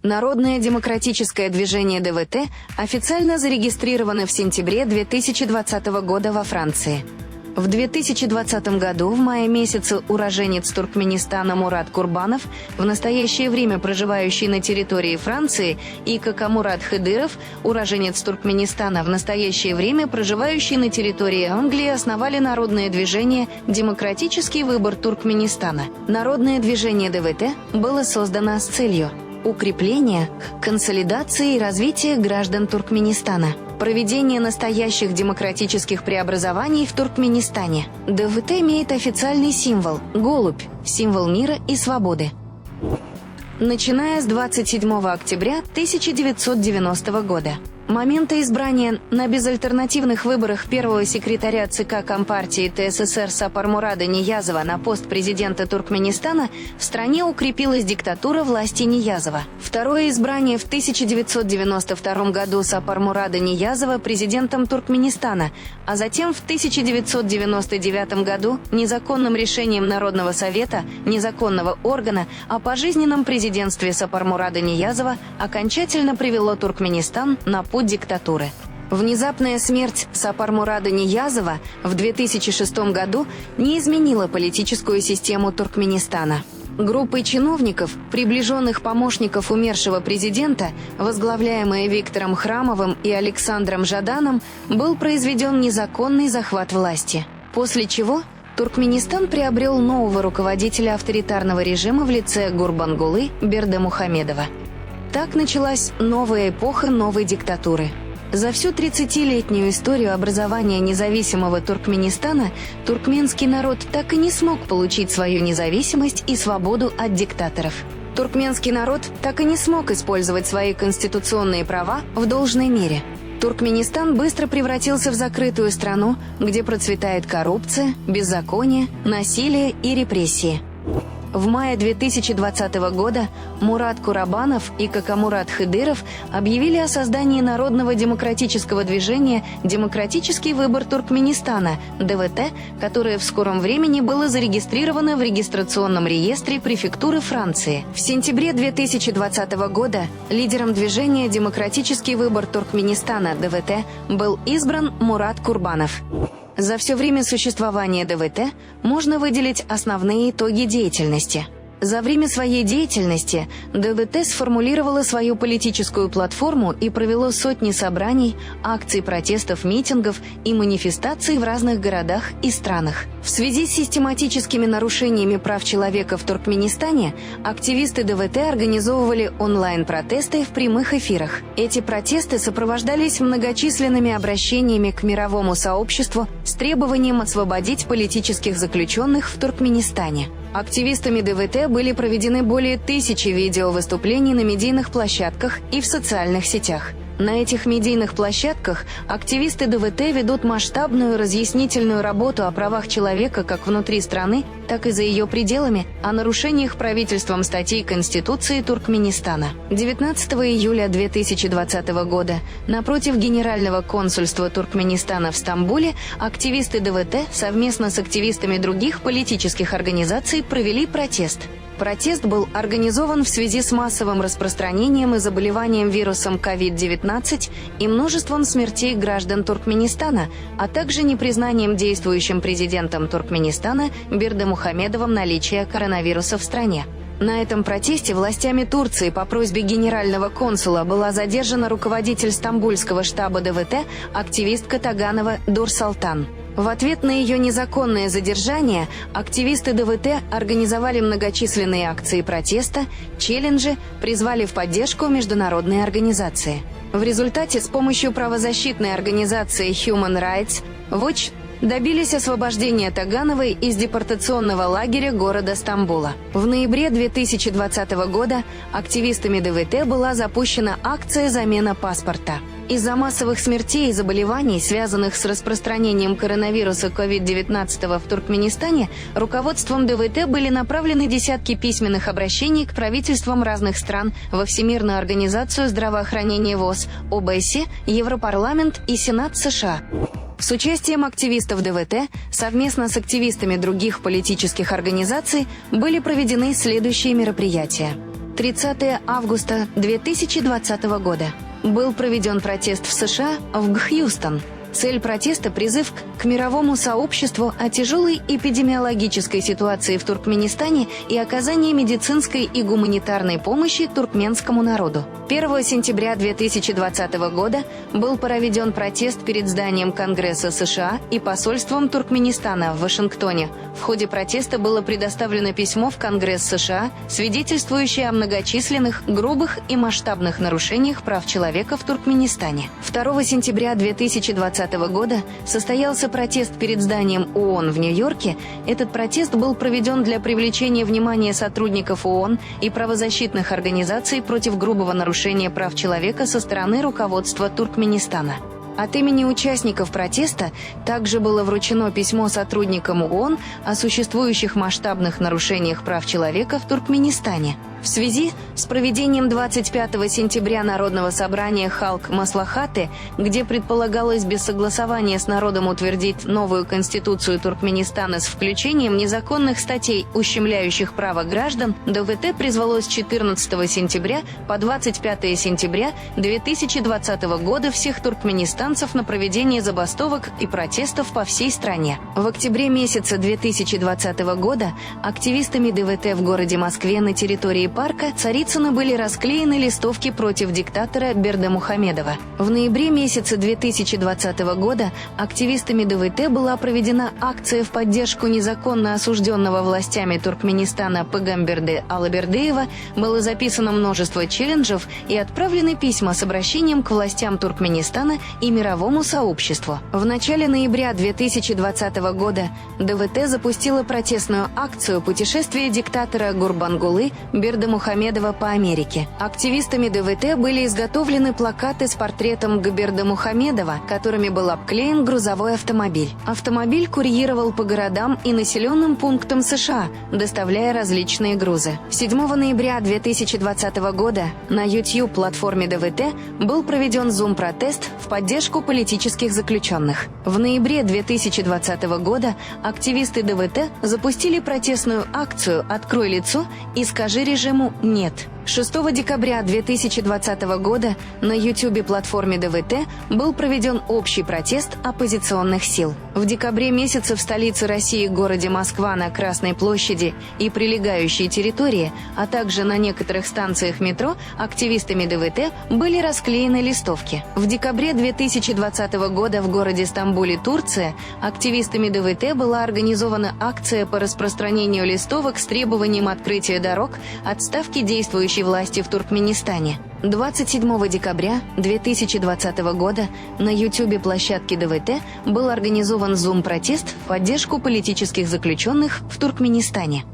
Народное демократическое движение ДВТ официально зарегистрировано в сентябре 2020 года во Франции. В 2020 году, в мае месяце, уроженец Туркменистана Мурат Курбанов, в настоящее время проживающий на территории Франции, и Какамурат Хыдыров, уроженец Туркменистана, в настоящее время проживающий на территории Англии, основали народное движение «Демократический выбор Туркменистана». Народное движение ДВТ было создано с целью укрепления, консолидации и развития граждан Туркменистана, проведение настоящих демократических преобразований в Туркменистане. ДВТ имеет официальный символ – голубь, символ мира и свободы. Начиная с 27 октября 1990 года. Момента избрания на безальтернативных выборах первого секретаря ЦК Компартии ТССР Сапармурада Ниязова на пост президента Туркменистана в стране укрепилась диктатура власти Ниязова. Второе избрание в 1992 году Сапармурада Ниязова президентом Туркменистана, а затем в 1999 году незаконным решением Народного совета, незаконного органа о пожизненном президентстве Сапармурада Ниязова окончательно привело Туркменистан на путь диктатуры. Внезапная смерть Сапармурада Ниязова в 2006 году не изменила политическую систему Туркменистана. Группой чиновников, приближенных помощников умершего президента, возглавляемая Виктором Храмовым и Александром Жаданом, был произведен незаконный захват власти. После чего Туркменистан приобрел нового руководителя авторитарного режима в лице Гурбангулы Бердымухамедова. Так началась новая эпоха новой диктатуры. За всю 30-летнюю историю образования независимого Туркменистана туркменский народ так и не смог получить свою независимость и свободу от диктаторов. Туркменский народ так и не смог использовать свои конституционные права в должной мере. Туркменистан быстро превратился в закрытую страну, где процветает коррупция, беззаконие, насилие и репрессии. В мае 2020 года Мурат Курбанов и Какамурат Хыдыров объявили о создании народного демократического движения «Демократический выбор Туркменистана» ДВТ, которое в скором времени было зарегистрировано в регистрационном реестре префектуры Франции. В сентябре 2020 года лидером движения «Демократический выбор Туркменистана» ДВТ был избран Мурат Курбанов. За все время существования ДВТ можно выделить основные итоги деятельности. За время своей деятельности ДВТ сформулировало свою политическую платформу и провело сотни собраний, акций протестов, митингов и манифестаций в разных городах и странах. В связи с систематическими нарушениями прав человека в Туркменистане активисты ДВТ организовывали онлайн-протесты в прямых эфирах. Эти протесты сопровождались многочисленными обращениями к мировому сообществу с требованием освободить политических заключенных в Туркменистане. Активистами ДВТ были проведены более 1000 видеовыступлений на медийных площадках и в социальных сетях. На этих медийных площадках активисты ДВТ ведут масштабную разъяснительную работу о правах человека как внутри страны, так и за ее пределами, о нарушениях правительством статей Конституции Туркменистана. 19 июля 2020 года напротив Генерального консульства Туркменистана в Стамбуле активисты ДВТ совместно с активистами других политических организаций провели протест. Протест был организован в связи с массовым распространением и заболеванием вирусом COVID-19 и множеством смертей граждан Туркменистана, а также непризнанием действующим президентом Туркменистана Бердымухамедовым наличия коронавируса в стране. На этом протесте властями Турции по просьбе генерального консула была задержана руководитель стамбульского штаба ДВТ, активистка Таганова Дурсалтан. В ответ на ее незаконное задержание активисты ДВТ организовали многочисленные акции протеста, челленджи, призвали в поддержку международной организации. В результате с помощью правозащитной организации Human Rights Watch добились освобождения Тагановой из депортационного лагеря города Стамбула. В ноябре 2020 года активистами ДВТ была запущена акция «Замена паспорта». Из-за массовых смертей и заболеваний, связанных с распространением коронавируса COVID-19 в Туркменистане, руководством ДВТ были направлены десятки письменных обращений к правительствам разных стран, во Всемирную организацию здравоохранения ВОЗ, ОБСЕ, Европарламент и Сенат США. С участием активистов ДВТ совместно с активистами других политических организаций были проведены следующие мероприятия. 30 августа 2020 года. Был проведен протест в США в Хьюстон. Цель протеста – призыв к мировому сообществу о тяжелой эпидемиологической ситуации в Туркменистане и оказании медицинской и гуманитарной помощи туркменскому народу. 1 сентября 2020 года был проведен протест перед зданием Конгресса США и посольством Туркменистана в Вашингтоне. В ходе протеста было предоставлено письмо в Конгресс США, свидетельствующее о многочисленных, грубых и масштабных нарушениях прав человека в Туркменистане. 2 сентября 2020 года состоялся протест перед зданием ООН в Нью-Йорке. Этот протест был проведен для привлечения внимания сотрудников ООН и правозащитных организаций против грубого нарушения прав человека со стороны руководства Туркменистана. От имени участников протеста также было вручено письмо сотрудникам ООН о существующих масштабных нарушениях прав человека в Туркменистане. В связи с проведением 25 сентября Народного собрания Халк Маслахаты, где предполагалось без согласования с народом утвердить новую конституцию Туркменистана с включением незаконных статей, ущемляющих права граждан, ДВТ призвало с 14 сентября по 25 сентября 2020 года всех туркменистанцев на проведение забастовок и протестов по всей стране. В октябре месяца 2020 года активистами ДВТ в городе Москве на территории парка Царицына были расклеены листовки против диктатора Бердымухамедова. В ноябре месяце 2020 года активистами ДВТ была проведена акция в поддержку незаконно осужденного властями Туркменистана Пегамберды Алабердыева, было записано множество челленджев и отправлены письма с обращением к властям Туркменистана и мировому сообществу. В начале ноября 2020 года ДВТ запустила протестную акцию «Путешествие диктатора Гурбангулы Бердымухамедова по Америке». Активистами ДВТ были изготовлены плакаты с портретом Бердымухамедова, которыми был обклеен грузовой автомобиль. Автомобиль курьировал по городам и населенным пунктам США, доставляя различные грузы. 7 ноября 2020 года на YouTube-платформе ДВТ был проведен Zoom-протест в поддержку политических заключенных. В ноябре 2020 года активисты ДВТ запустили протестную акцию «Открой лицо и скажи режиму «нет». 6 декабря 2020 года на YouTube-платформе ДВТ был проведен общий протест оппозиционных сил. В декабре месяце в столице России, городе Москва, на Красной площади и прилегающей территории, а также на некоторых станциях метро, активистами ДВТ были расклеены листовки. В декабре 2020 года в городе Стамбуле, Турция, активистами ДВТ была организована акция по распространению листовок с требованием открытия дорог, отставки действующей власти в Туркменистане. 27 декабря 2020 года на YouTube-площадке ДВТ был организован Zoom-протест в поддержку политических заключенных в Туркменистане.